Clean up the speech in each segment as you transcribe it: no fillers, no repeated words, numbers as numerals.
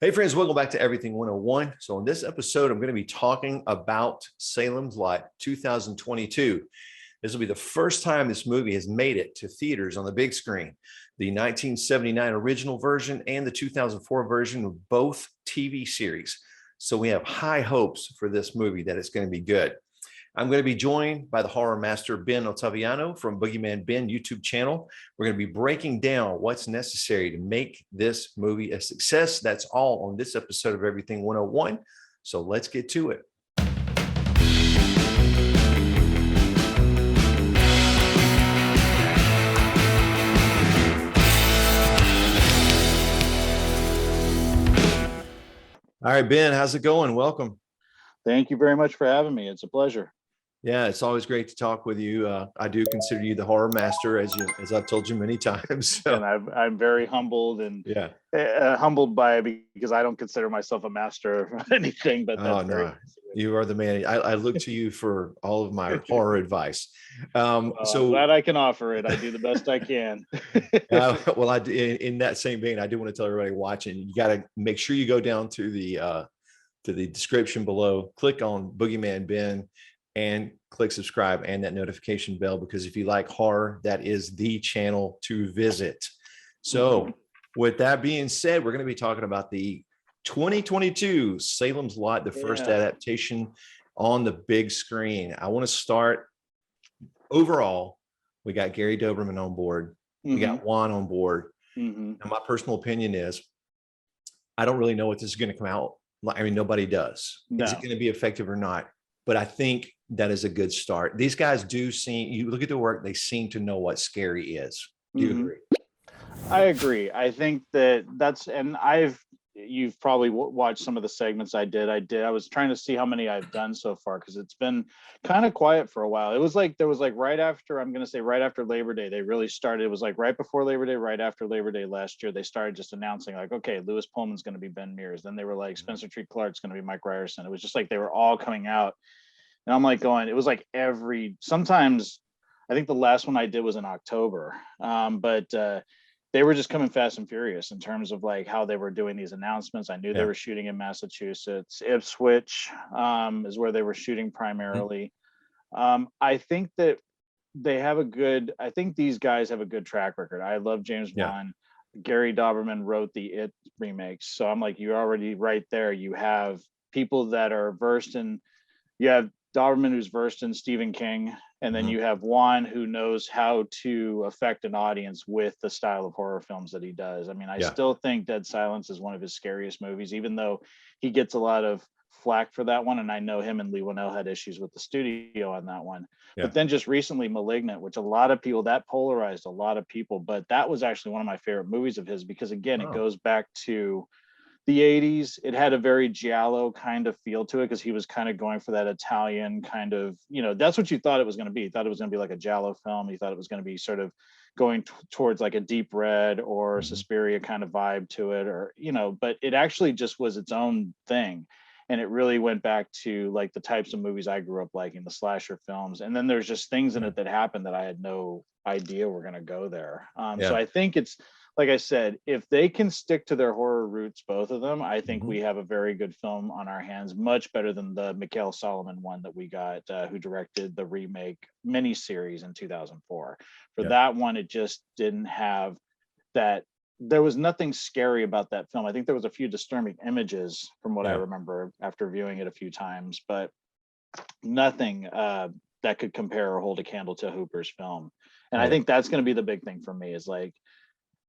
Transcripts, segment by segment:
Hey friends, welcome back to Everything 101. So in this episode, I'm going to be talking about Salem Slide 2022. This will be the first time this movie has made it to theaters on the big screen. The 1979 original version and the 2004 version of both TV series. So we have high hopes for this movie that it's going to be good. I'm going to be joined by the horror master Ben Ottaviano from Boogeyman Ben YouTube channel. We're going to be breaking down what's necessary to make this movie a success. That's all on this episode of Everything 101. So let's get to it. All right, Ben, how's it going? Welcome. Thank you very much for having me. It's a pleasure. Yeah, it's always great to talk with you. I do consider you the horror master, as I've told you many times. So. And I'm very humbled and humbled by it because I don't consider myself a master of anything. But that's no, you are the man. I look to you for all of my horror advice. So I'm glad I can offer it. I do the best I can. Well, in that same vein, I do want to tell everybody watching, you got to make sure you go down to the description below, click on Boogeyman Ben, and click subscribe and that notification bell, because if you like horror, that is the channel to visit. So with that being said, we're going to be talking about the 2022 Salem's Lot, the first adaptation on the big screen. I want to start overall. We got Gary Dauberman on board. We got Juan on board. And my personal opinion is, I don't really know what this is going to come out. I mean, nobody does. No. Is it going to be effective or not? But I think that is a good start. These guys do seem, you look at the work, they seem to know what scary is. Do you agree? I agree. I think you've probably watched some of the segments I did. I was trying to see how many I've done so far, because it's been kind of quiet for a while. There was right after Labor Day, they really started. It was like right before Labor Day, right after Labor Day last year, they started just announcing like, okay, Lewis Pullman's going to be Ben Mears. Then they were like, Spencer Treat Clark's going to be Mike Ryerson. It was just like they were all coming out. And I'm like going, it was like sometimes I think the last one I did was in October. But they were just coming fast and furious in terms of like how they were doing these announcements. I knew they were shooting in Massachusetts. Ipswich is where they were shooting primarily. I think that I think these guys have a good track record. I love James Wan. Gary Dauberman wrote the It remakes. So I'm like, you're already right there. You have people that are versed in, you have Dauberman, who's versed in Stephen King, and then you have Juan, who knows how to affect an audience with the style of horror films that he does. I mean, I still think Dead Silence is one of his scariest movies, even though he gets a lot of flack for that one. And I know him and Lee Winnell had issues with the studio on that one. But then just recently, Malignant, which a lot of people, that polarized a lot of people, but that was actually one of my favorite movies of his, because again, it goes back to the 80s. It had a very giallo kind of feel to it, because he was kind of going for that Italian kind of, that's what you thought it was going to be. You thought it was going to be like a giallo film. You thought it was going to be sort of going towards like a Deep Red or Suspiria kind of vibe to it, or, but it actually just was its own thing. And it really went back to like the types of movies I grew up liking, the slasher films. And then there's just things in it that happened that I had no idea were going to go there. So I think it's, like I said, if they can stick to their horror roots, both of them, I think we have a very good film on our hands, much better than the Mikhail Solomon one that we got, who directed the remake miniseries in 2004. For that one, it just didn't have that. There was nothing scary about that film. I think there was a few disturbing images from what I remember after viewing it a few times, but nothing that could compare or hold a candle to Hooper's film. And I think that's going to be the big thing for me, is like,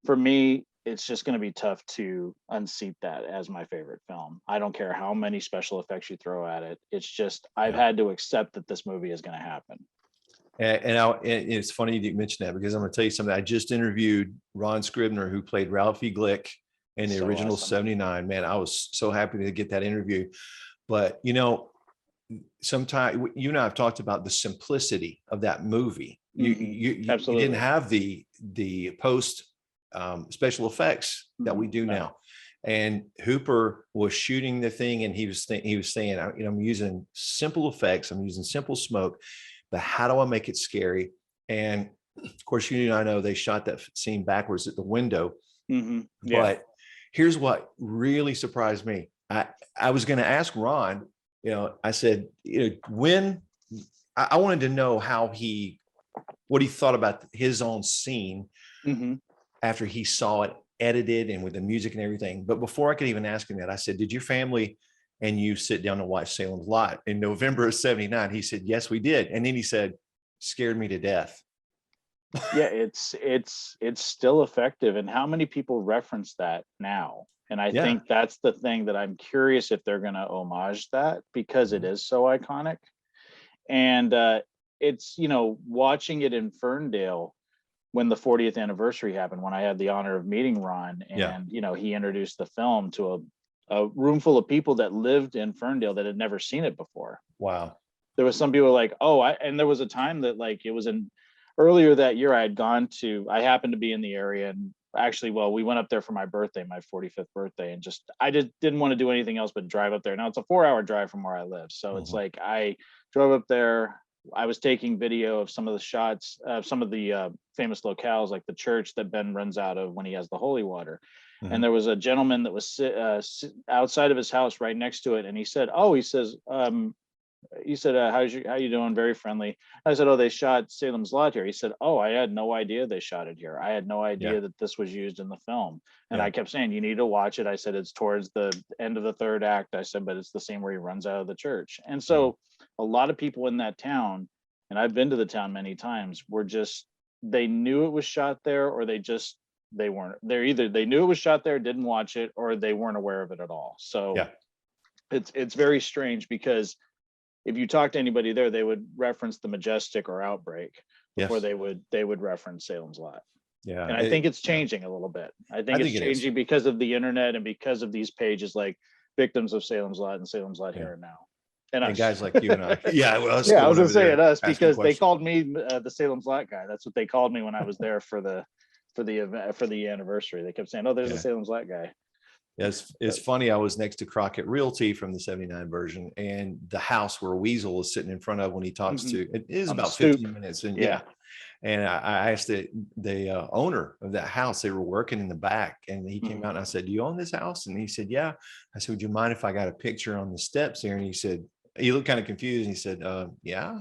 for me, it's just going to be tough to unseat that as my favorite film. I don't care how many special effects you throw at it. It's just, I've had to accept that this movie is going to happen. And it's funny you mentioned that, because I'm going to tell you something. I just interviewed Ron Scribner, who played Ralphie Glick in the original awesome. 79. Man, I was so happy to get that interview. But, sometimes you and I have talked about the simplicity of that movie. You didn't have the post special effects that we do now. And Hooper was shooting the thing, and he was saying, I'm using simple effects, I'm using simple smoke, but how do I make it scary? And of course, I know they shot that scene backwards at the window, but Here's what really surprised me. I was going to ask Ron, I said, when I wanted to know what he thought about his own scene after he saw it edited and with the music and everything. But before I could even ask him that, I said, did your family and you sit down and watch Salem's Lot in November of '79? He said, yes, we did. And then he said, scared me to death. Yeah, it's still effective. And how many people reference that now? And I think that's the thing that I'm curious if they're going to homage that, because it is so iconic. And it's, watching it in Ferndale when the 40th anniversary happened, when I had the honor of meeting Ron, and he introduced the film to a room full of people that lived in Ferndale that had never seen it before. Wow. There was some people like, and there was a time that, like, it was earlier that year, I happened to be in the area, and actually, we went up there for my birthday, my 45th birthday, and I just didn't want to do anything else but drive up there. Now it's a 4-hour drive from where I live. So it's like, I drove up there. I was taking video of some of the shots of some of the famous locales, like the church that Ben runs out of when he has the holy water. And there was a gentleman that was outside of his house right next to it. And he said, how you doing? Very friendly. I said, they shot Salem's Lot here. He said, I had no idea they shot it here. I had no idea that this was used in the film. And I kept saying, you need to watch it. I said, it's towards the end of the third act. I said, but it's the scene where he runs out of the church. And so a lot of people in that town, and I've been to the town many times, they knew it was shot there, or they weren't there. Either they knew it was shot there, didn't watch it, or they weren't aware of it at all. So it's very strange, because if you talk to anybody there, they would reference the Majestic or Outbreak before they would reference Salem's Lot. Yeah. And I think it's changing a little bit. I think it's changing because of the internet and because of these pages like Victims of Salem's Lot and Salem's Lot Here and Now. And guys like you and I. I was going to say it us, because they called me the Salem's Lot guy. That's what they called me when I was there for the event, for the anniversary. They kept saying, there's a Salem's Lot guy. Yes, it's funny. I was next to Crockett Realty from the '79 version, and the house where Weasel is sitting in front of when he talks to it is about 15 minutes. And and I asked the owner of that house, they were working in the back, and he came out and I said, do you own this house? And he said, yeah. I said, would you mind if I got a picture on the steps here? And he said, he looked kind of confused. And he said, yeah.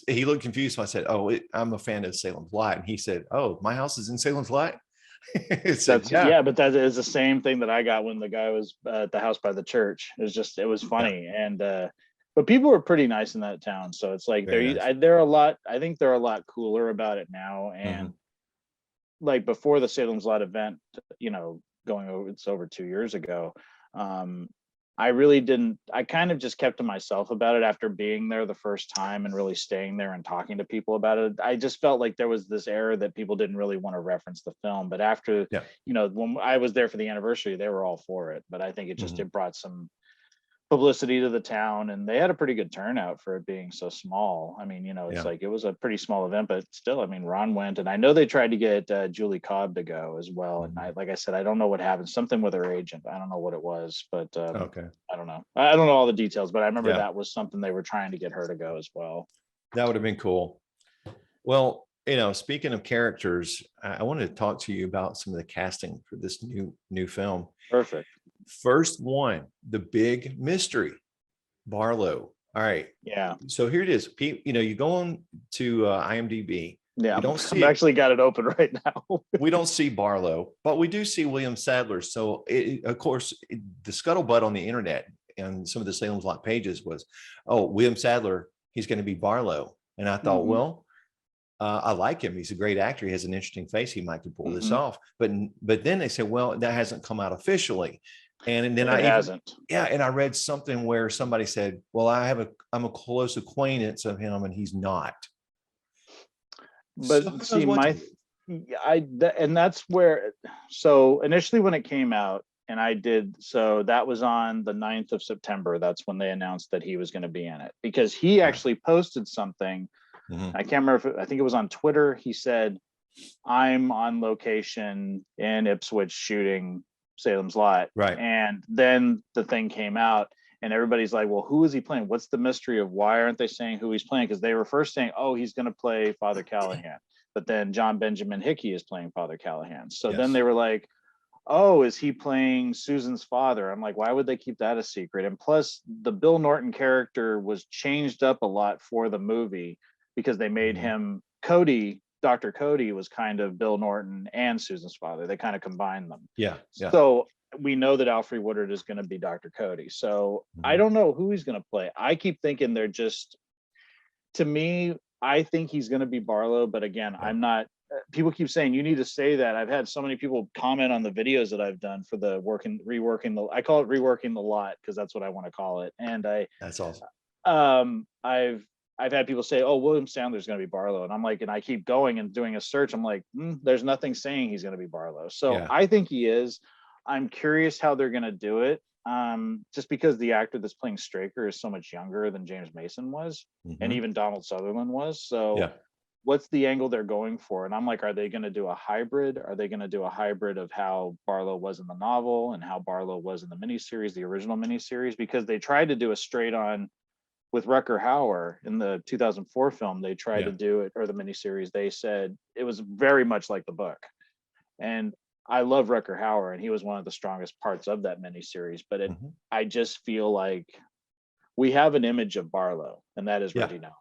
He looked confused. So I said, I'm a fan of Salem's Lot. And he said, my house is in Salem's Lot. But that is the same thing that I got when the guy was at the house by the church. It was funny. And but people were pretty nice in that town, so it's like they're a lot. I think they're a lot cooler about it now. And like before the Salem's Lot event, it's over 2 years ago. I kind of just kept to myself about it after being there the first time and really staying there and talking to people about it. I just felt like there was this era that people didn't really want to reference the film. But after, when I was there for the anniversary, they were all for it. But I think it brought some publicity to the town, and they had a pretty good turnout for it being so small. I mean, it's like, it was a pretty small event, but still, I mean, Ron went, and I know they tried to get Julie Cobb to go as well. And like I said, I don't know what happened, something with her agent. I don't know what it was, but I don't know. I don't know all the details, but I remember that was something they were trying to get her to go as well. That would have been cool. Well, speaking of characters, I wanted to talk to you about some of the casting for this new film. Perfect. First one, the big mystery, Barlow. All right. Yeah. So here it is. You go on to IMDb. Yeah. I've actually got it open right now. We don't see Barlow, but we do see William Sadler. So of course, the scuttlebutt on the internet and some of the Salem's Lot pages was, William Sadler, he's going to be Barlow. And I thought, I like him. He's a great actor. He has an interesting face. He might could pull this off. But then they said, well, that hasn't come out officially. And then it hasn't. And I read something where somebody said, well, I'm a close acquaintance of him and he's not. But see, and that's where, so initially when it came out, and that was on the 9th of September. That's when they announced that he was going to be in it, because he actually posted something. I can't remember I think it was on Twitter. He said, I'm on location in Ipswich shooting Salem's Lot. Right. And then the thing came out and everybody's like, well, who is he playing? What's the mystery of why aren't they saying who he's playing? Because they were first saying, he's going to play Father Callahan. But then John Benjamin Hickey is playing Father Callahan. So then they were like, oh, is he playing Susan's father? I'm like, why would they keep that a secret? And plus, the Bill Norton character was changed up a lot for the movie because they made him Cody. Dr. Cody was kind of Bill Norton and Susan's father. They kind of combined them. Yeah. Yeah. So we know that Alfre Woodard is going to be Dr. Cody. So I don't know who he's going to play. I keep thinking they're just, to me, I think he's going to be Barlow. But again, I'm not. People keep saying you need to say that. I've had so many people comment on the videos that I've done for the reworking the. I call it reworking the lot because that's what I want to call it. And That's awesome. I've had people say, "Oh, William Sandler's going to be Barlow," and I'm like, and I keep going and doing a search. I'm like, there's nothing saying he's going to be Barlow. So I think he is. I'm curious how they're going to do it. Just because the actor that's playing Stryker is so much younger than James Mason was, and even Donald Sutherland was. So what's the angle they're going for? And I'm like, are they going to do a hybrid? Are they going to do a hybrid of how Barlow was in the novel and how Barlow was in the miniseries, the original miniseries? Because they tried to do a straight on with Rutger Hauer in the 2004 film. They tried to do it, or the miniseries. They said it was very much like the book. And I love Rutger Hauer, and he was one of the strongest parts of that miniseries. But I just feel like we have an image of Barlow, and that is Ready Now.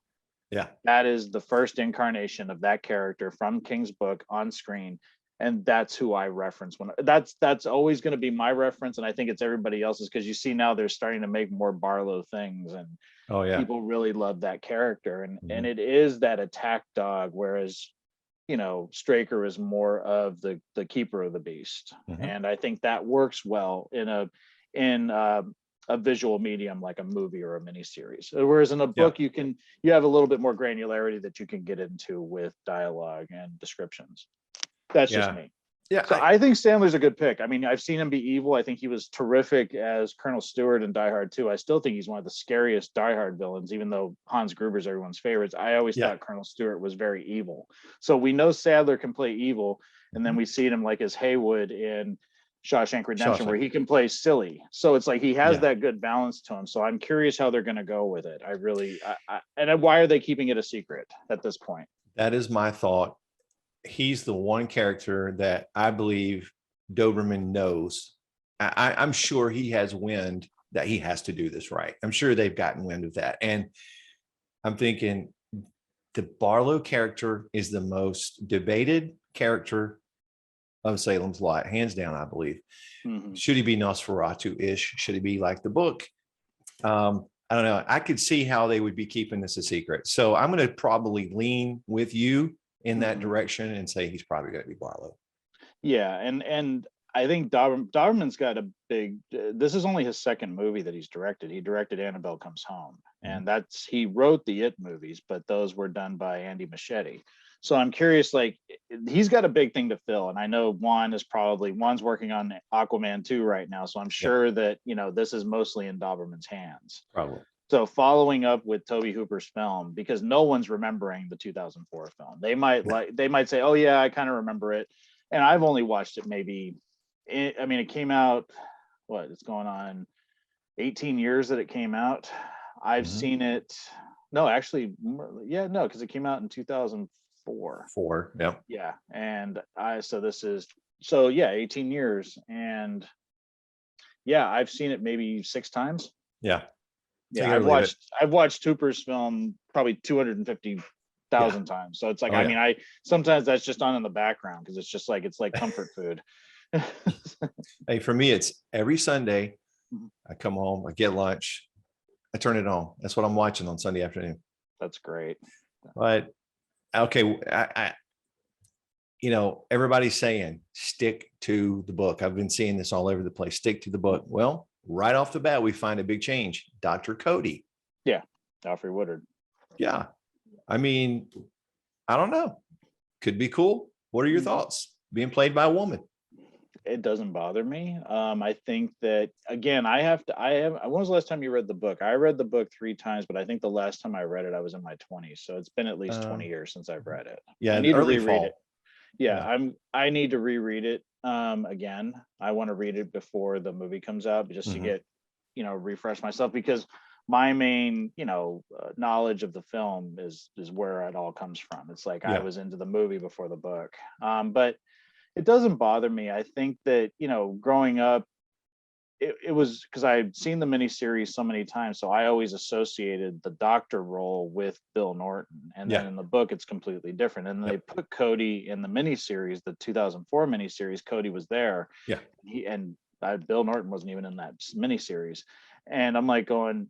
Yeah. That is the first incarnation of that character from King's book on screen. And that's who I reference when that's always going to be my reference. And I think it's everybody else's, because you see now they're starting to make more Barlow things, and people really love that character. And it is that attack dog, whereas, you know, Stryker is more of the keeper of the beast. And I think that works well in a visual medium like a movie or a miniseries. Whereas in a book, you have a little bit more granularity that you can get into with dialogue and descriptions. That's just me. Yeah. So I think Sandler's a good pick. I mean, I've seen him be evil. I think he was terrific as Colonel Stewart in Die Hard 2. I still think he's one of the scariest Die Hard villains, even though Hans Gruber's everyone's favorites. I always thought Colonel Stewart was very evil. So we know Sadler can play evil. And then we see him like as Haywood in Shawshank Redemption, where he can play silly. So it's like he has that good balance to him. So I'm curious how they're going to go with it. And why are they keeping it a secret at this point? That is my thought. He's the one character that I believe Dauberman knows. I'm sure he has wind that he has to do this right. I'm sure they've gotten wind of that. And I'm thinking the Barlow character is the most debated character of Salem's Lot, hands down, I believe. Should he be Nosferatu-ish? Should he be like the book? I don't know. I could see how they would be keeping this a secret. So I'm going to probably lean with you in that direction and say he's probably going to be Barlow. Yeah, and I think Dauberman's got a big. This is only his second movie that he's directed. He directed Annabelle Comes Home, and he wrote the It movies, but those were done by Andy Muschietti. So I'm curious, like, he's got a big thing to fill, and I know Juan's working on Aquaman 2 right now, so I'm sure that, you know, this is mostly in Dauberman's hands. Probably. So following up with Tobe Hooper's film, because no one's remembering the 2004 film. They might say, oh yeah, I kind of remember it. And I've only watched it it came out, it's going on 18 years that it came out. I've seen it. No, actually, because it came out in 2004. Yeah. And 18 years. And I've seen it maybe 6 times. Yeah. Yeah, I've watched Hooper's film probably 250,000 times. So it's like, I sometimes that's just on in the background because it's just like, it's like comfort food. Hey, for me, it's every Sunday. I come home, I get lunch, I turn it on. That's what I'm watching on Sunday afternoon. That's great. But okay, everybody's saying stick to the book. I've been seeing this all over the place. Stick to the book. Well, right off the bat, we find a big change. Dr. Cody. Yeah. Alfre Woodard. Yeah. I mean, I don't know. Could be cool. What are your thoughts? Being played by a woman. It doesn't bother me. I think that, again, when was the last time you read the book? I read the book 3 times, but I think the last time I read it, I was in my 20s. So it's been at least 20 years since I've read it. Yeah. I need to reread it. I need to reread it again. I want to read it before the movie comes out just to get, refresh myself, because my main, knowledge of the film is where it all comes from. It's like I was into the movie before the book. But it doesn't bother me. I think that, growing up, it was because I'd seen the miniseries so many times, so I always associated the doctor role with Bill Norton, and then Yeah. in the book it's completely different. And they put Cody in the miniseries, the 2004 miniseries. Cody was there, Yeah. Bill Norton wasn't even in that miniseries, and I'm like going,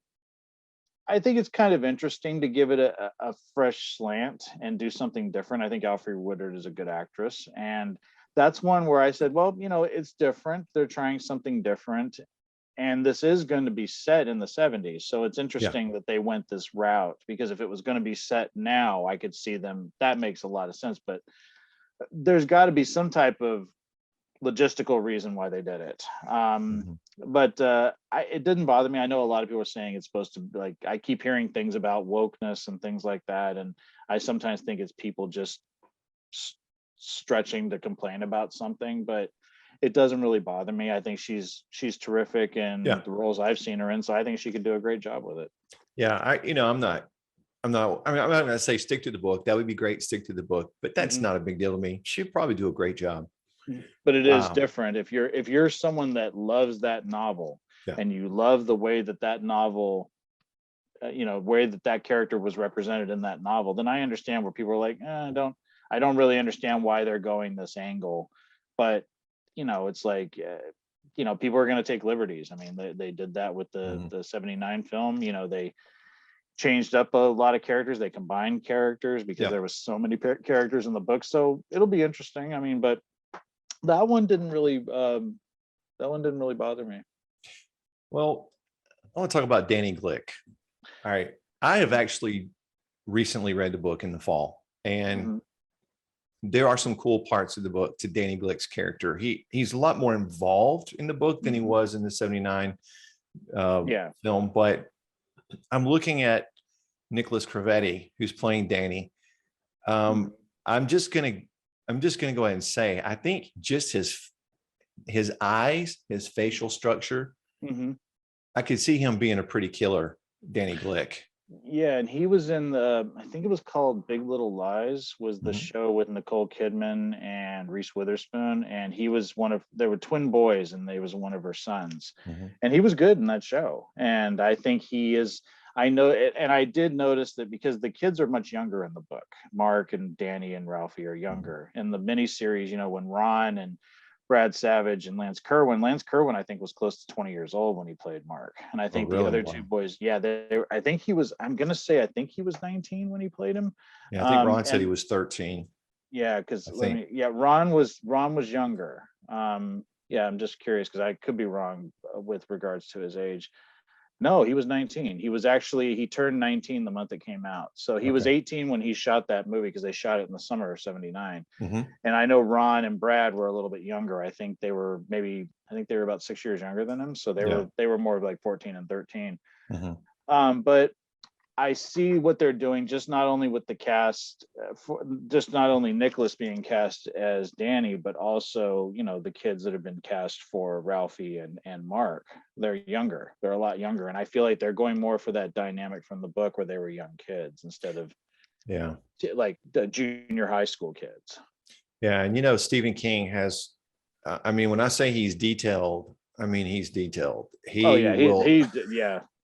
I think it's kind of interesting to give it a fresh slant and do something different. I think Alfre Woodard is a good actress. And that's one where I said, well, it's different. They're trying something different. And this is going to be set in the 70s. So it's interesting that they went this route, because if it was going to be set now, I could see them. That makes a lot of sense. But there's got to be some type of logistical reason why they did it. But it didn't bother me. I know a lot of people are saying it's supposed to be like, I keep hearing things about wokeness and things like that, and I sometimes think it's people just stretching to complain about something, but it doesn't really bother me. I think she's terrific in the roles I've seen her in, so I think she could do a great job with it. Yeah, I'm not going to say stick to the book. That would be great, stick to the book, but that's not a big deal to me. She'd probably do a great job. But it is different if you're someone that loves that novel, and you love the way that novel, way that character was represented in that novel, then I understand where people are like, I don't really understand why they're going this angle. But it's like, people are going to take liberties. I mean, they did that with the 79 film. They changed up a lot of characters. They combined characters because there was so many characters in the book. So it'll be interesting. I mean, but that one didn't really bother me. Well, I want to talk about Danny Glick. All right. I have actually recently read the book in the fall, and there are some cool parts of the book to Danny Glick's character. He's a lot more involved in the book than he was in the 79 film, but I'm looking at Nicholas Cravetti, who's playing Danny. I'm just gonna go ahead and say, I think just his eyes, his facial structure, I could see him being a pretty killer Danny Glick. Yeah, and he was in I think it was called Big Little Lies, was the show with Nicole Kidman and Reese Witherspoon, and he was there were twin boys, and they was one of her sons, and he was good in that show. And I think he is. I know it, and I did notice that because the kids are much younger in the book. Mark and Danny and Ralphie are younger. In the miniseries, when Ron and Brad Savage and Lance Kerwin, I think was close to 20 years old when he played Mark. And I think the other two boys, I think he was 19 when he played him. Yeah, I think Ron said he was 13. Yeah, because Ron was younger. I'm just curious because I could be wrong with regards to his age. No, he was 19. He turned 19 the month it came out. So he was 18 when he shot that movie, because they shot it in the summer of 79. And I know Ron and Brad were a little bit younger. I think they were about 6 years younger than him. So they were more like 14 and 13. But I see what they're doing, just not only with the cast, just not only Nicholas being cast as Danny, but also, the kids that have been cast for Ralphie and Mark. They're younger. They're a lot younger. And I feel like they're going more for that dynamic from the book where they were young kids instead of like the junior high school kids. Yeah. And, Stephen King has, when I say he's detailed, he's detailed.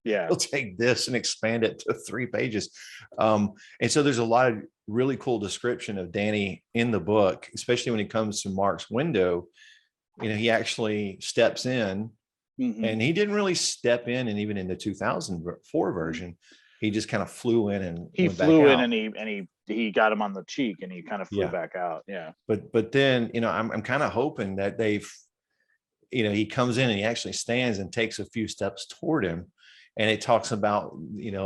He'll take this and expand it to 3 pages. And so there's a lot of really cool description of Danny in the book, especially when it comes to Mark's window. He actually steps in, and he didn't really step in. And even in the 2004 version, he just kind of flew in and he got him on the cheek, and he kind of flew back out. Yeah. But then, I'm kind of hoping that he comes in and he actually stands and takes a few steps toward him. And it talks about,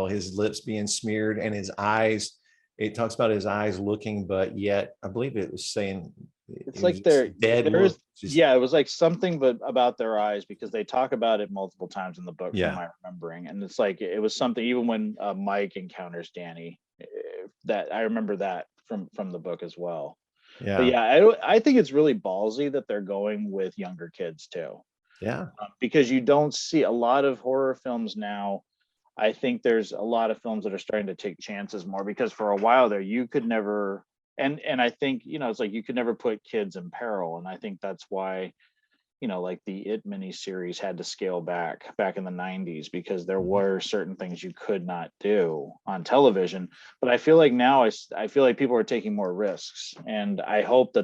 his lips being smeared and his eyes. It talks about his eyes looking, but yet I believe it was saying it's like they're dead. It was like something but about their eyes, because they talk about it multiple times in the book from my remembering. And it's like it was something even when Mike encounters Danny, that I remember that from the book as well. But I think it's really ballsy that they're going with younger kids too. Yeah. Because you don't see a lot of horror films now. I think there's a lot of films that are starting to take chances more, because for a while there, you could never and I think, it's like you could never put kids in peril, and I think that's why, like the It miniseries had to scale back in the 90s, because there were certain things you could not do on television. But I feel like now I feel like people are taking more risks, and I hope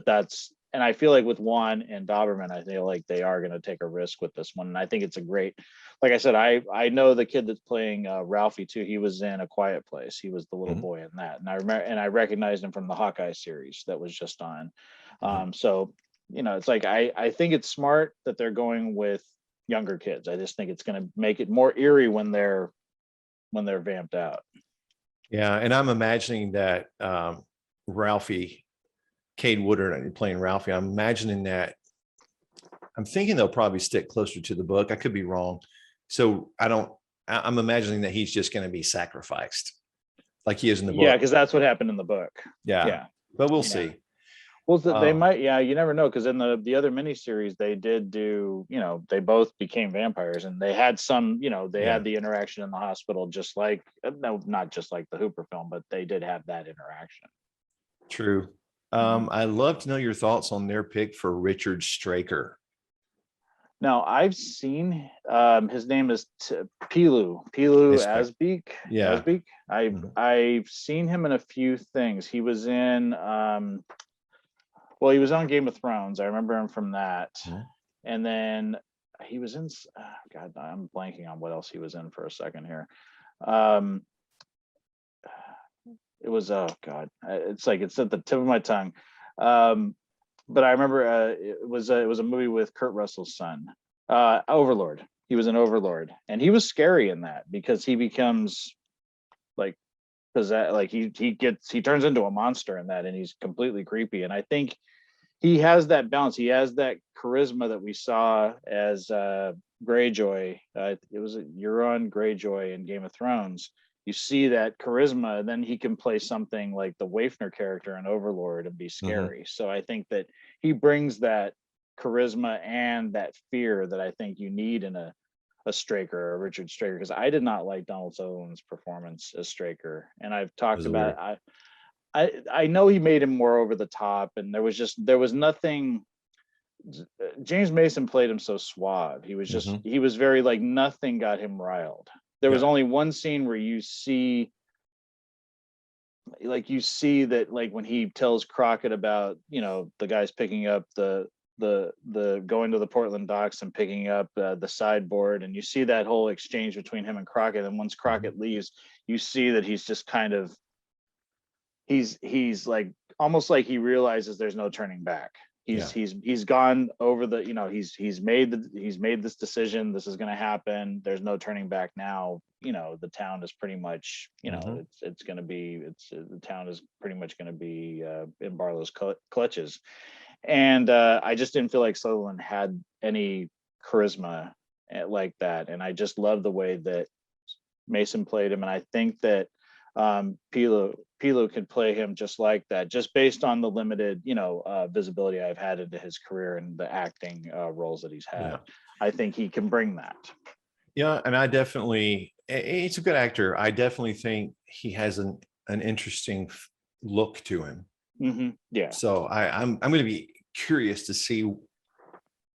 and I feel like with Juan and Dauberman, I feel like they are going to take a risk with this one. And I think it's a great, like I said, I know the kid that's playing Ralphie too. He was in A Quiet Place. He was the little boy in that. And I remember, and I recognized him from the Hawkeye series that was just on. So, it's like, I think it's smart that they're going with younger kids. I just think it's going to make it more eerie when they're vamped out. Yeah. And I'm imagining that Ralphie, Cade Woodard playing Ralphie, I'm imagining that, I'm thinking they'll probably stick closer to the book. I could be wrong. So I'm imagining that he's just going to be sacrificed like he is in the book. Yeah, because that's what happened in the book. Yeah. But we'll see. Well, they might, you never know, because in the other miniseries, they did do, they both became vampires, and they had some, they had the interaction in the hospital, just like, no, not just like the Hooper film, but they did have that interaction. True. I'd love to know your thoughts on their pick for Richard Stryker. Now, I've seen, his name is Pilu Asbeek. Yeah. Asbeek. I've seen him in a few things. He was in, he was on Game of Thrones. I remember him from that. And then he was in, God, I'm blanking on what else he was in for a second here. It was, oh God, it's like, it's at the tip of my tongue. But I remember it was a movie with Kurt Russell's son, Overlord. He was an Overlord, and he was scary in that, because he becomes like possessed, like he turns into a monster in that, and he's completely creepy. And I think he has that balance. He has that charisma that we saw as Greyjoy. It was Euron Greyjoy in Game of Thrones. You see that charisma, and then he can play something like the Wafner character in Overlord and be scary. So I think that he brings that charisma and that fear that I think you need in a Stryker or a Richard Stryker, because I did not like Donald Sutherland's performance as Stryker. And I've talked about it. I know he made him more over the top, and there was nothing. James Mason played him so suave. He was just he was very like, nothing got him riled. There was only one scene where you see that, like when he tells Crockett about, the guys picking up the going to the Portland docks and picking up the sideboard, and you see that whole exchange between him and Crockett. And once Crockett leaves, you see that he's just kind of, he's like, almost like he realizes there's no turning back. He's gone over the, he's made this decision. This is going to happen. There's no turning back now. The town is pretty much, it's going to be, the town is pretty much going to be in Barlow's clutches. And I just didn't feel like Sutherland had any charisma like that. And I just love the way that Mason played him. And I think that Pilu could play him just like that, just based on the limited, visibility I've had into his career and the acting roles that he's had. I think he can bring that. Yeah, and he's a good actor. I definitely think he has an interesting look to him. Yeah. So I'm going to be curious to see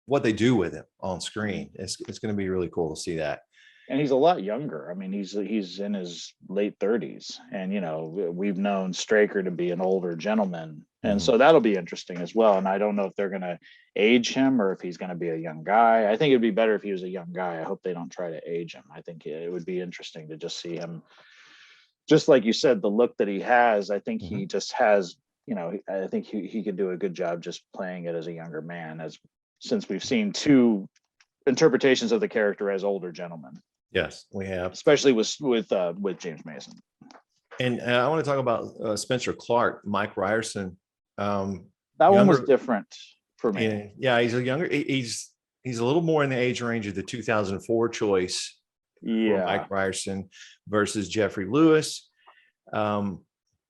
what they do with him on screen. It's going to be really cool to see that. And he's a lot younger. I mean, he's in his late 30s, and we've known Stryker to be an older gentleman, and so that'll be interesting as well. And I don't know if they're going to age him or if he's going to be a young guy. I think it'd be better if he was a young guy. I hope they don't try to age him. I think it would be interesting to just see him, just like you said, the look that he has. I think he just has, I think he could do a good job just playing it as a younger man, since we've seen two interpretations of the character as older gentlemen. Yes, we have, especially with James Mason. And I want to talk about Spencer Clark, Mike Ryerson. That one was different for me. Yeah, he's a younger. He's a little more in the age range of the 2004 choice. For Mike Ryerson versus Jeffrey Lewis. I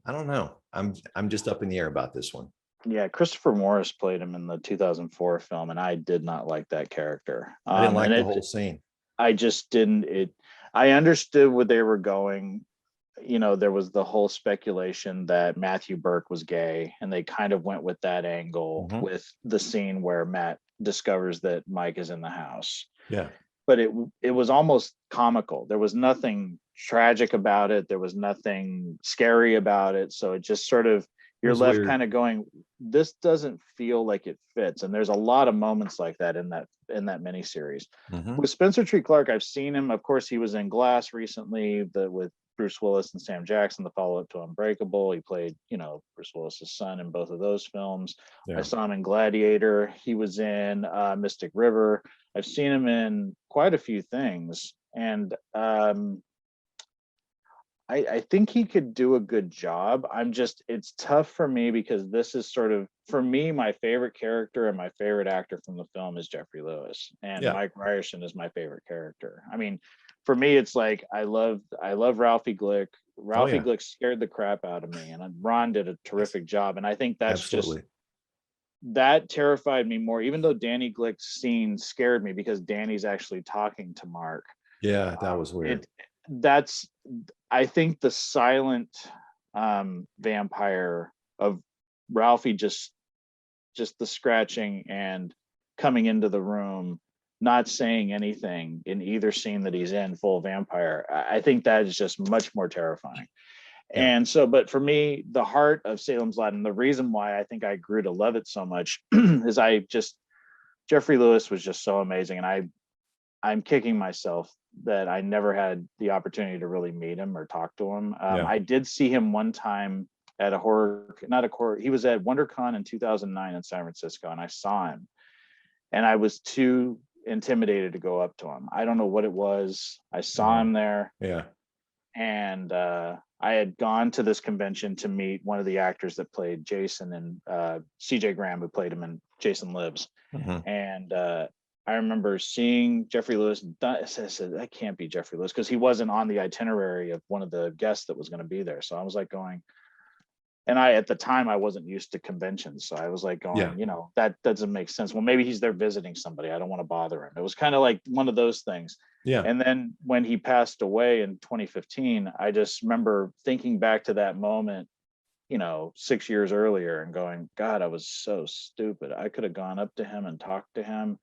don't know. I'm just up in the air about this one. Yeah, Christopher Morris played him in the 2004 film, and I did not like that character. I didn't like the whole scene. I just didn't. I understood where they were going, there was the whole speculation that Matthew Burke was gay, and they kind of went with that angle with the scene where Matt discovers that Mike is in the house. Yeah. But it was almost comical. There was nothing tragic about it. There was nothing scary about it. So it just sort of, you're left kind of going, this doesn't feel like it fits. And there's a lot of moments like that in that miniseries. With Spencer Treat Clark, I've seen him. Of course, he was in Glass recently, with Bruce Willis and Sam Jackson, the follow-up to Unbreakable. He played, Bruce Willis's son in both of those films. I saw him in Gladiator. He was in Mystic River. I've seen him in quite a few things. And I think he could do a good job. It's tough for me because this is sort of, for me, my favorite character and my favorite actor from the film is Jeffrey Lewis, and Mike Ryerson is my favorite character. I mean, for me, it's like, I love Ralphie Glick. Ralphie Glick scared the crap out of me, and Ron did a terrific job. And I think that's that terrified me more, even though Danny Glick's scene scared me because Danny's actually talking to Mark. Yeah, that was weird. I think the silent vampire of Ralphie, just the scratching and coming into the room, not saying anything in either scene that he's in, full vampire. I think that is just much more terrifying. Yeah. And so, but for me, the heart of Salem Slide, and the reason why I think I grew to love it so much is Jeffrey Lewis was just so amazing. And I'm kicking myself that I never had the opportunity to really meet him or talk to him. I did see him one time at he was at WonderCon in 2009 in San Francisco, and I saw him, and I was too intimidated to go up to him. I don't know what it was. I saw him there. Yeah. And I had gone to this convention to meet one of the actors that played Jason, and CJ Graham, who played him in Jason Lives. And I remember seeing Jeffrey Lewis. I said, that can't be Jeffrey Lewis, because he wasn't on the itinerary of one of the guests that was going to be there. So I was like going, and at the time I wasn't used to conventions. So I was like going, that doesn't make sense. Well, maybe he's there visiting somebody. I don't want to bother him. It was kind of like one of those things. Yeah. And then when he passed away in 2015, I just remember thinking back to that moment, 6 years earlier, and going, God, I was so stupid. I could have gone up to him and talked to him.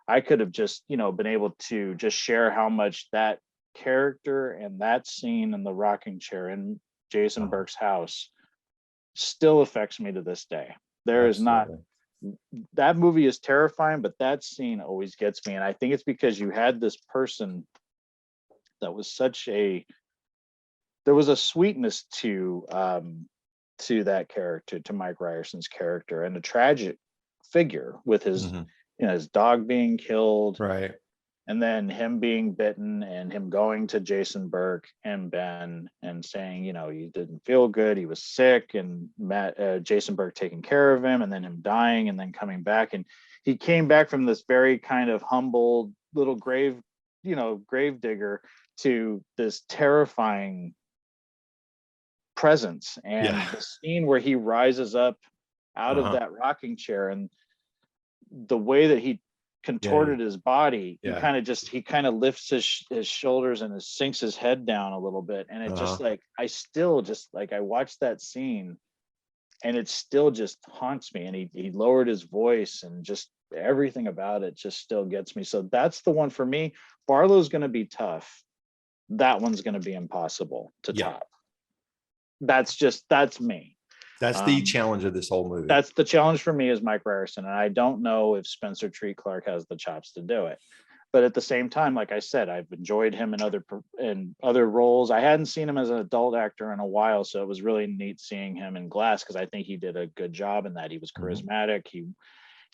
I could have just, been able to just share how much that character and that scene in the rocking chair in Jason Burke's house still affects me to this day. There is not, that movie is terrifying, but that scene always gets me. And I think it's because you had this person that was there was a sweetness to that character, to Mike Ryerson's character, and a tragic figure with his, his dog being killed, right, and then him being bitten, and him going to Jason Burke and Ben and saying, he didn't feel good, he was sick, and Jason Burke taking care of him, and then him dying, and then coming back. And he came back from this very kind of humble little grave digger to this terrifying presence. And the scene where he rises up out of that rocking chair, and the way that he contorted his body, he kind of lifts his shoulders and sinks his head down a little bit, and it just like, I still just like, I watched that scene and it still just haunts me. And he lowered his voice, and just everything about it just still gets me. So that's the one for me. Barlow's going to be tough. That one's going to be impossible to top. That's me. That's the challenge of this whole movie. That's the challenge for me, is Mike Ryerson. And I don't know if Spencer Treat Clark has the chops to do it. But at the same time, like I said, I've enjoyed him in other roles. I hadn't seen him as an adult actor in a while, so it was really neat seeing him in Glass, because I think he did a good job in that. He was charismatic. He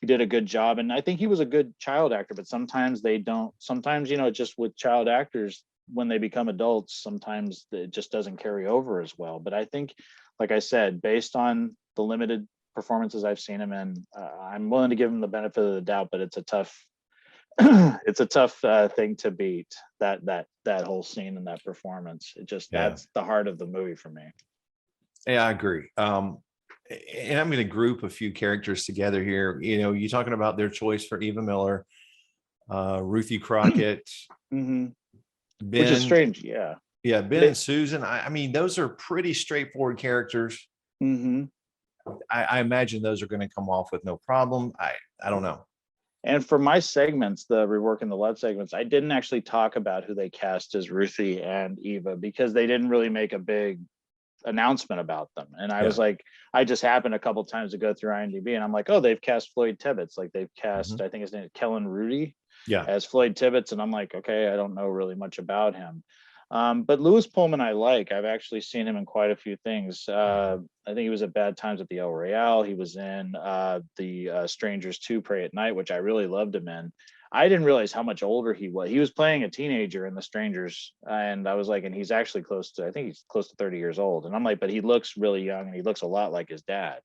did a good job. And I think he was a good child actor, but sometimes they don't. Sometimes, just with child actors, when they become adults, sometimes it just doesn't carry over as well. But I think, like I said, based on the limited performances I've seen him in, I'm willing to give him the benefit of the doubt, but it's a tough thing to beat, that whole scene and that performance. That's the heart of the movie for me. Yeah, I agree. And I'm going to group a few characters together here. You're talking about their choice for Eva Miller, Ruthie Crockett, Ben, which is strange. Yeah. Yeah, Ben and Susan. I mean, those are pretty straightforward characters. Mm-hmm. I imagine those are going to come off with no problem. I don't know. And for my segments, the Reworking the Lot segments, I didn't actually talk about who they cast as Ruthie and Eva because they didn't really make a big announcement about them. And I was like, I just happened a couple times to go through IMDb and I'm like, oh, they've cast Floyd Tibbets. Like they've cast, I think his name is Kellen Rudy as Floyd Tibbets. And I'm like, okay, I don't know really much about him. But Lewis Pullman, I've actually seen him in quite a few things. I think he was at Bad Times at the El Royale. He was in the Strangers 2 Pray at Night, which I really loved him in. I didn't realize how much older he was. He was playing a teenager in The Strangers. And I was like, and he's actually I think he's close to 30 years old. And I'm like, but he looks really young and he looks a lot like his dad,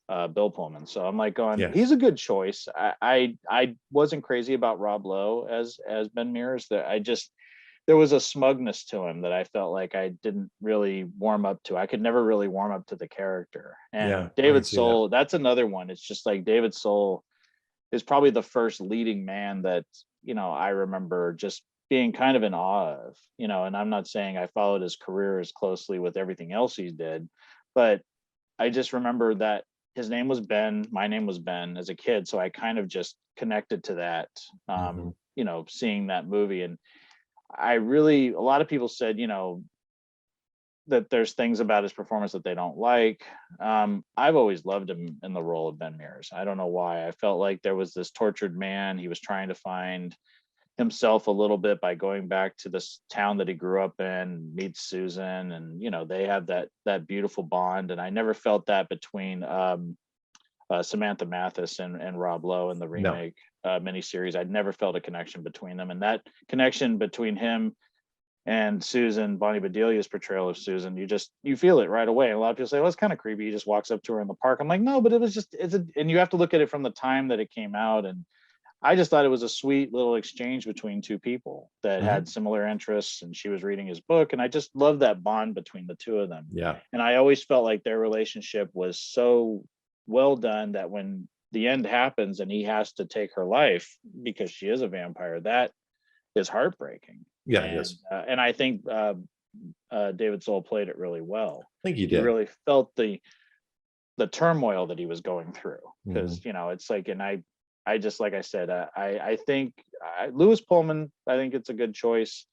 Bill Pullman. So I'm like he's a good choice. I wasn't crazy about Rob Lowe as Ben Mears. There was a smugness to him that I felt like I didn't really warm up to. I could never really warm up to the character. And David Soul, that's another one. It's just like David Soul is probably the first leading man that, I remember just being kind of in awe of, and I'm not saying I followed his career as closely with everything else he did, but I just remember that his name was Ben, my name was Ben as a kid. So I kind of just connected to that, seeing that movie. And a lot of people said, that there's things about his performance that they don't like. I've always loved him in the role of Ben Mears. I don't know why. I felt like there was this tortured man. He was trying to find himself a little bit by going back to this town that he grew up in, meets Susan, and they have that beautiful bond. And I never felt that between Samantha Mathis and Rob Lowe in the remake miniseries. I'd never felt a connection between them, and that connection between him and Susan, Bonnie Bedelia's portrayal of Susan, you feel it right away. And a lot of people say, well, it's kind of creepy. He just walks up to her in the park. I'm like, no, but and you have to look at it from the time that it came out. And I just thought it was a sweet little exchange between two people that had similar interests, and she was reading his book. And I just love that bond between the two of them. Yeah. And I always felt like their relationship was so well done that when the end happens and he has to take her life because she is a vampire, that is heartbreaking. Yeah, it is. And I think David Soul played it really well. I think he did. You really felt the turmoil that he was going through, because it's like, and I just, like I said, I think Lewis Pullman, I think it's a good choice.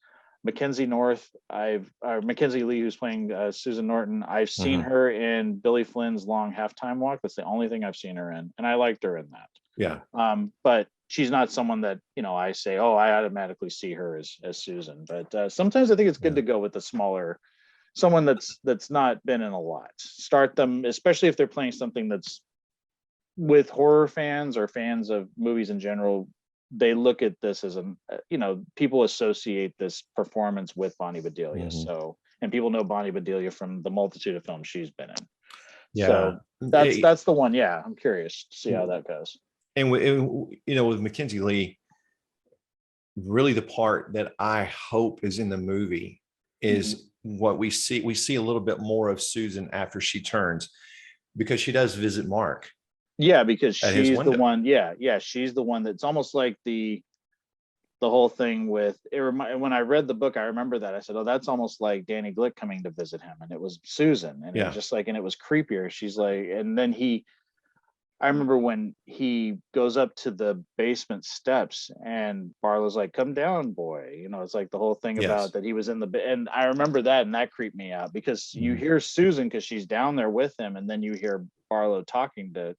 Mackenzie Lee, who's playing Susan Norton, I've seen her in Billy Flynn's Long Halftime Walk. That's the only thing I've seen her in, and I liked her in that. Yeah. But she's not someone that I say, oh, I automatically see her as Susan. But sometimes I think it's good to go with the smaller, someone that's not been in a lot. Start them, especially if they're playing something that's with horror fans or fans of movies in general. They look at this as people associate this performance with Bonnie Bedelia. So, and people know Bonnie Bedelia from the multitude of films she's been in. Yeah. So that's the one. Yeah. I'm curious to see how that goes. And with Mackenzie Lee, really the part that I hope is in the movie is what we see. We see a little bit more of Susan after she turns, because she does visit Mark. Yeah, because she's the one. Yeah, she's the one that's almost like the whole thing with it. When I read the book, I remember that I said, "Oh, that's almost like Danny Glick coming to visit him," and it was Susan, and it was just like, and it was creepier. She's like, and then I remember when he goes up to the basement steps, and Barlow's like, "Come down, boy." It's like the whole thing about that he was in and I remember that, and that creeped me out, because you hear Susan because she's down there with him, and then you hear Barlow talking to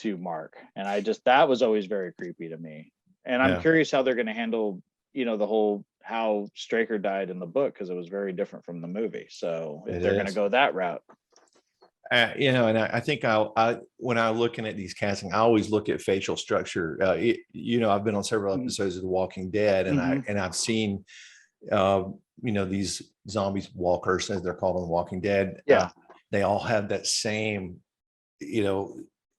Mark, and that was always very creepy to me. And I'm curious how they're going to handle the whole how Stryker died in the book, because it was very different from the movie. So if they're going to go that route, and I think when I'm looking at these casting, I always look at facial structure. I've been on several episodes of The Walking Dead, and I've seen these zombies, walkers as they're called on The Walking Dead. They all have that same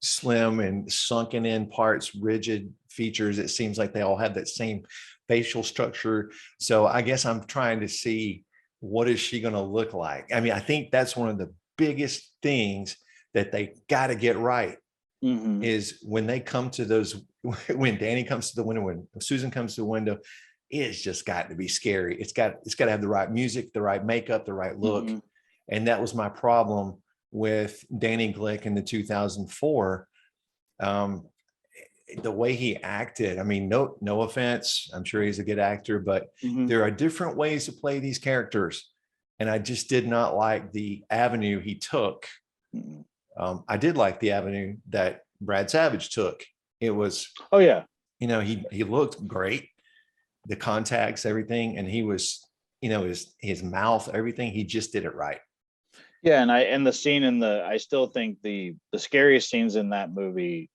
slim and sunken in parts, rigid features. It seems like they all have that same facial structure. So I guess I'm trying to see, what is she going to look like? I mean, I think that's one of the biggest things that they got to get right, is when they come to those, when Danny comes to the window, when Susan comes to the window, it's just got to be scary. It's got to have the right music, the right makeup, the right look. Mhm. And that was my problem with Danny Glick in the 2004. Um, the way he acted, I mean, no offense, I'm sure he's a good actor, but Mhm. there are different ways to play these characters. And I just did not like the avenue he took. Mhm. I did like the avenue that Brad Savage took. It was, Oh yeah. he looked great, the contacts, everything, and he was, his mouth, everything. He just did it right. Yeah, and the scene I still think the scariest scenes in that movie,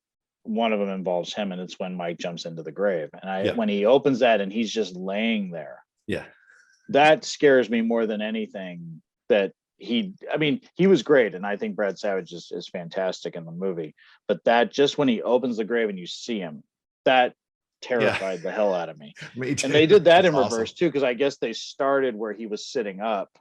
one of them involves him, and it's when Mike jumps into the grave. And Yeah, when he opens that and he's just laying there, yeah, that scares me more than anything. That I mean, he was great, and I think Brad Savage is fantastic in the movie. But that, just when he opens the grave and you see him, that yeah. terrified the hell out of me. Me And too. they did that It's in awesome. reverse too, because I guess they started where he was sitting up,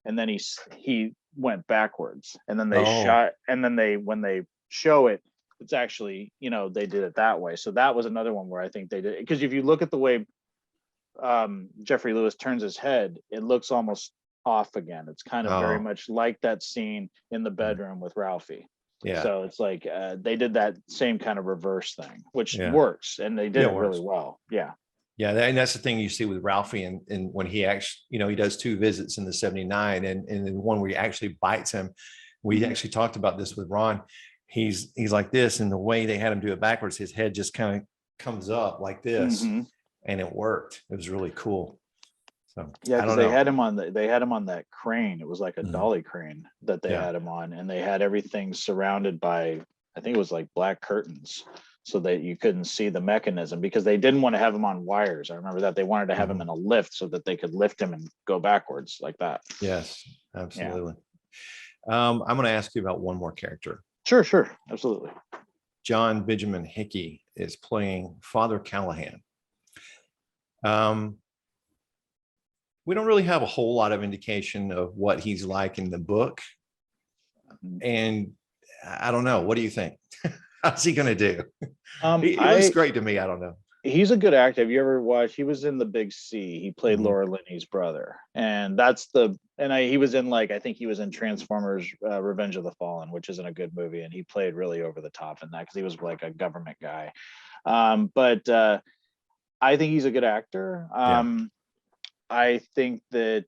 and then he went backwards, and then they Oh, shot, and then when they show it, it's actually, they did it that way. So that was another one where I think they did, because if you look at the way Jeffrey Lewis turns his head, it looks almost off again. It's kind of very oh, much like that scene in the bedroom with Ralphie. yeah, So it's like they did that same kind of reverse thing, which yeah, works, and they did yeah. It it really works. well. Yeah. Yeah, and that's the thing you see with Ralphie, and when he actually, he does two visits in the 79, and then one where he actually bites him. We Mhm. actually talked about this with Ron. He's like this, and the way they had him do it backwards, his head just kind of comes up like this, Mhm. and it worked. It was really cool. So Yeah, I because don't know. they had him on that crane. It was like a Mhm. dolly crane that they Yeah. had him on, and they had everything surrounded by, I think it was like black curtains, so that you couldn't see the mechanism, because they didn't want to have him on wires. I remember that they wanted to have him Mhm. in a lift so that they could lift him and go backwards like that. Yes, Yeah. absolutely. I'm going to ask you about one more character. Sure, sure. Absolutely. John Benjamin Hickey is playing Father Callahan. Um, we don't really have a whole lot of indication of what he's like in the book. Mhm. And I don't know. What do you think? How's he going to do? He looks I great to me. I don't know. He's a good actor. Have you ever watched? He was in The Big C. He played Mhm. Laura Linney's brother, and he was in, like, I think he was in Transformers: Revenge of the Fallen, which isn't a good movie, and he played really over the top in that because he was like a government guy. But I think he's a good actor. Yeah. I think that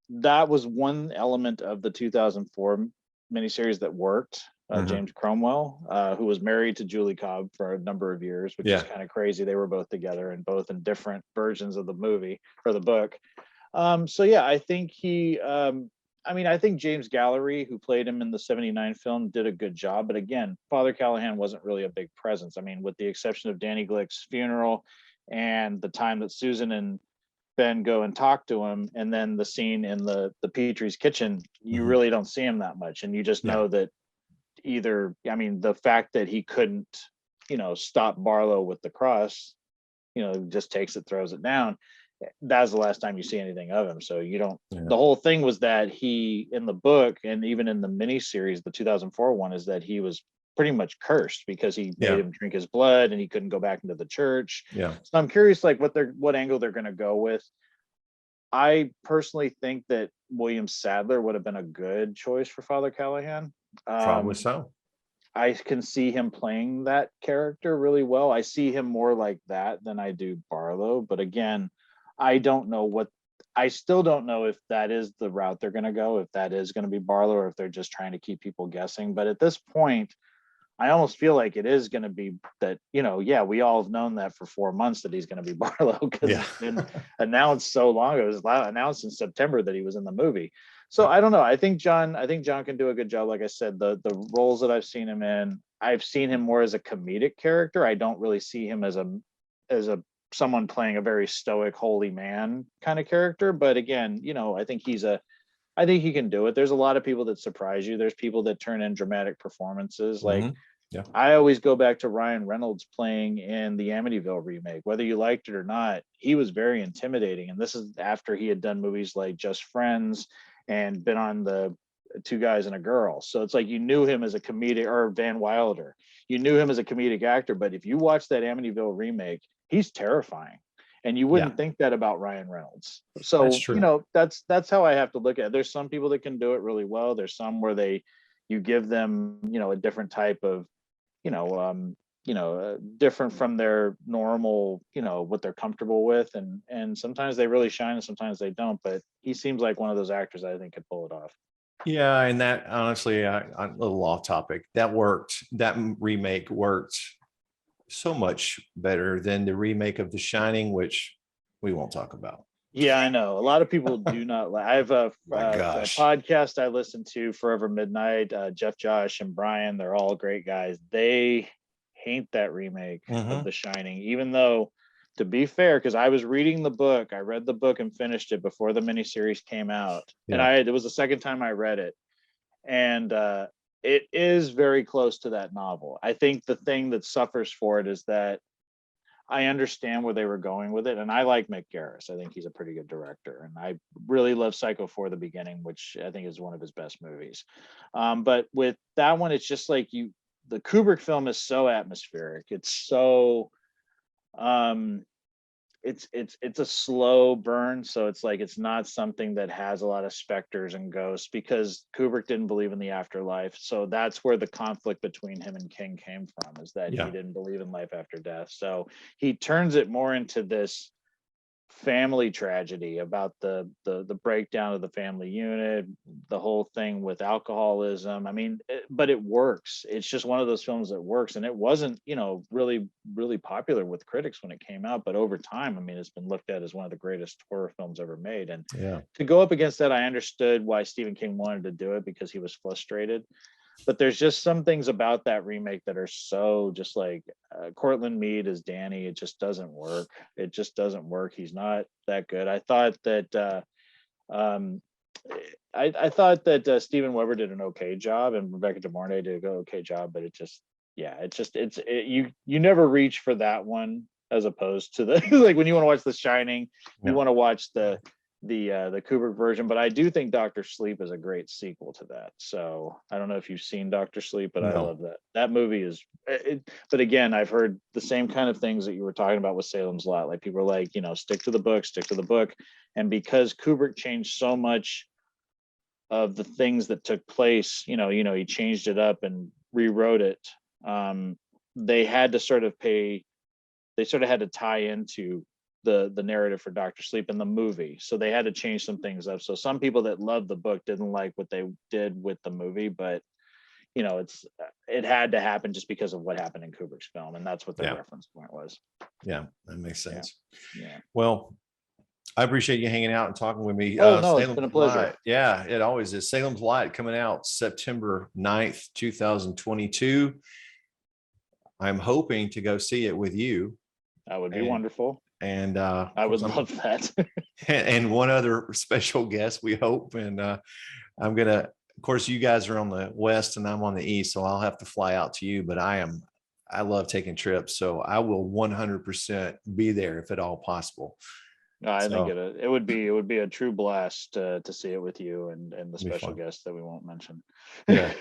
that was one element of the 2004 miniseries that worked. Mhm. James Cromwell, who was married to Julie Cobb for a number of years, which is Yeah. kind of crazy. They were both together and both in different versions of the movie or the book. So yeah, I think I think James Gallery, who played him in the 79 film, did a good job. But again, Father Callahan wasn't really a big presence. I mean, with the exception of Danny Glick's funeral and the time that Susan and Ben go and talk to him, and then the scene in the Petrie's kitchen, you Mhm. really don't see him that much. And you just Yeah. know that the fact that he couldn't, stop Barlow with the cross, just takes it, throws it down. That's the last time you see anything of him. So you don't. Yeah. The whole thing was that he, in the book and even in the miniseries, the 2004 one, is that he was pretty much cursed because he made Yeah. him drink his blood and he couldn't go back into the church. Yeah. So I'm curious, like, what angle they're going to go with. I personally think that William Sadler would have been a good choice for Father Callahan. Probably Um, so. I can see him playing that character really well. I see him more like that than I do Barlow. But again, I don't know I still don't know if that is the route they're going to go, if that is going to be Barlow, or if they're just trying to keep people guessing. But at this point, I almost feel like it is going to be that, yeah, we all have known that for 4 months that he's going to be Barlow, because Yeah. it's been announced so long. It was announced in September that he was in the movie. So I don't know. I think John can do a good job. Like I said, the roles that I've seen him in, I've seen him more as a comedic character. I don't really see him as a someone playing a very stoic, holy man kind of character. But again, I think he can do it. There's a lot of people that surprise you. There's people that turn in dramatic performances. Like, Mhm. Yeah. I always go back to Ryan Reynolds playing in the Amityville remake. Whether you liked it or not, he was very intimidating. And this is after he had done movies like Just Friends and been on the Two Guys and a Girl. So it's like you knew him as a comedic, or Van Wilder. You knew him as a comedic actor, but if you watch that Amityville remake, he's terrifying. And you wouldn't think that about Ryan Reynolds. So, That's true. you know, that's how I have to look at it. There's some people that can do it really well. There's some where you give them, you know, a different type of, different from their normal, you know, what they're comfortable with. And sometimes they really shine and sometimes they don't. But he seems like one of those actors I think could pull it off. Yeah, and that honestly, I'm a little off topic. That worked. That remake worked so much better than the remake of The Shining, which we won't talk about. Yeah, I know. A lot of people do not like. I have a podcast I listen to, Forever Midnight. Jeff, Josh, and Brian, they're all great guys. They hate that remake of The Shining, even though, to be fair, because I was reading the book, I read the book and finished it before the miniseries came out, and it was the second time I read it, and it is very close to that novel. I think the thing that suffers for it is that I understand where they were going with it, and I like Mick Garris. I think he's a pretty good director, and I really love Psycho 4: The Beginning, which I think is one of his best movies. But with that one, it's just like the Kubrick film is so atmospheric. It's so it's a slow burn, so it's like it's not something that has a lot of specters and ghosts, because Kubrick didn't believe in the afterlife. So that's where the conflict between him and King came from, is that he didn't believe in life after death. So he turns it more into this family tragedy about the breakdown of the family unit, the whole thing with alcoholism. I mean, but it works. It's just one of those films that works, and it wasn't, you know, really popular with critics when it came out, but over time, I mean, it's been looked at as one of the greatest horror films ever made. And to go up against that, I understood why Stephen King wanted to do it, because he was frustrated. But there's just some things about that remake that are so just like Cortland Mead as Danny. It just doesn't work. It just doesn't work. He's not that good. I thought that I thought that Steven Weber did an okay job, and Rebecca De Mornay did an okay job. But you never reach for that one, as opposed to the like when you want to watch The Shining, you want to watch the Kubrick version. But I do think Dr. Sleep is a great sequel to that. So I don't know if you've seen Dr. Sleep, but I love that movie is but again, I've heard the same kind of things that you were talking about with Salem's Lot. Like people are like, you know, stick to the book. And because Kubrick changed so much of the things that took place, you know, he changed it up and rewrote it. They had to tie into the narrative for Dr. Sleep in the movie. So they had to change some things up. So some people that loved the book didn't like what they did with the movie, but you know, it had to happen just because of what happened in Kubrick's film. And that's what the reference point was. Yeah, that makes sense. Yeah. Well, I appreciate you hanging out and talking with me. It's been a pleasure. Light. Yeah, it always is. Salem Slide coming out September 9th, 2022. I'm hoping to go see it with you. That would be wonderful. And I would love that. and one other special guest, we hope. And I'm gonna, of course, you guys are on the west and I'm on the east, so I'll have to fly out to you. But I love taking trips, so I will 100% be there if at all possible. I think it would be a true blast to see it with you and the special guest that we won't mention. Yeah,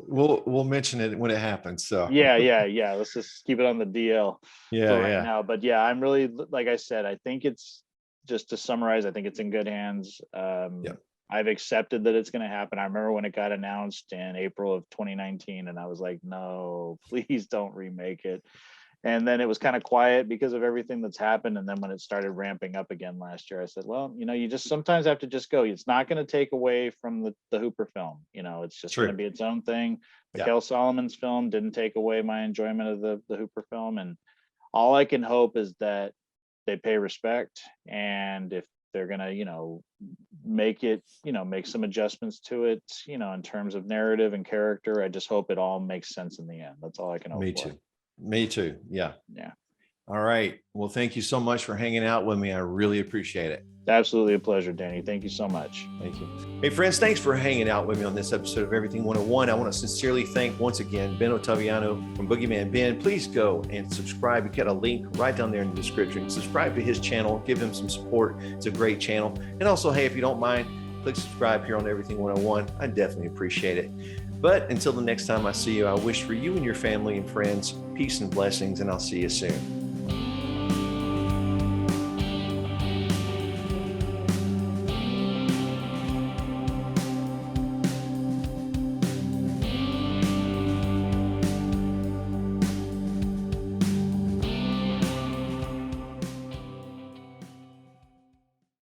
we'll mention it when it happens. So yeah. Let's just keep it on the DL for right now. But yeah, I'm really, like I said, I think it's, just to summarize, I think it's in good hands. I've accepted that it's going to happen. I remember when it got announced in April of 2019, and I was like, no, please don't remake it. And then it was kind of quiet because of everything that's happened. And then when it started ramping up again last year, I said, well, you know, you just sometimes have to just go. It's not going to take away from the Hooper film. You know, it's just going to be its own thing. Mikhail Solomon's film didn't take away my enjoyment of the Hooper film. And all I can hope is that they pay respect. And if they're going to, you know, make it, you know, make some adjustments to it, you know, in terms of narrative and character, I just hope it all makes sense in the end. That's all I can hope for. Me too. Yeah. All right. Well, thank you so much for hanging out with me. I really appreciate it. Absolutely a pleasure, Danny. Thank you so much. Thank you. Hey, friends, thanks for hanging out with me on this episode of Everything 101. I want to sincerely thank once again Ben Ottaviano from Boogeyman Ben. Please go and subscribe. We got a link right down there in the description. Subscribe to his channel. Give him some support. It's a great channel. And also, hey, if you don't mind, click subscribe here on Everything 101. I definitely appreciate it. But until the next time I see you, I wish for you and your family and friends peace and blessings, and I'll see you soon.